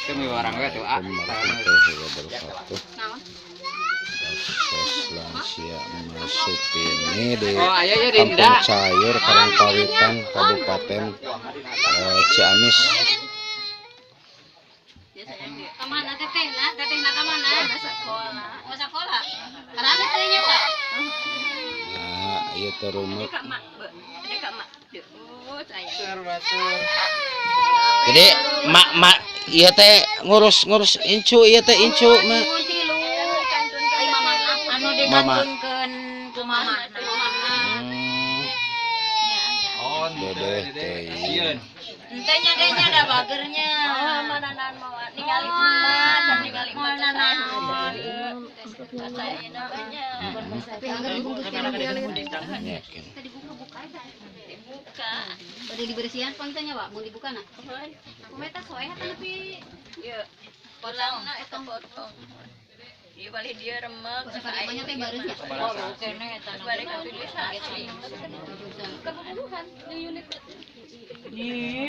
Kami orang gue tuh proses lansia masuk ini di ayo ya Kampung Dinda. Sayur Karangpawitan Kabupaten Ciamis. Kemana teteh nak kemana? Mau sekolah. Karena tetehnya Pak. Nah, ieu teh rumah. Kak Mak. Jadi mak ieu teh ngurus incu ieu teh incu mak. Ai mama anu dikantunkeun ku mama. Oh, Dedeh teh. Entenya denya ada bagernya. Oh, mananan mau ningali emak dan ningali emak nanan. Saya namanya. Tapi anggar dibungkuskan Yakin. tadi buka aja. Dibuka. Udah dibersihan pantenya, Pak. Mau dibuka nak? Kumeta soeh tapi ieu potongna eta potong. Ieu balik dia remek. Banyak teh bareusnya. Oh, kene eta. Balik ka tulisan. Kebunuhan di unit.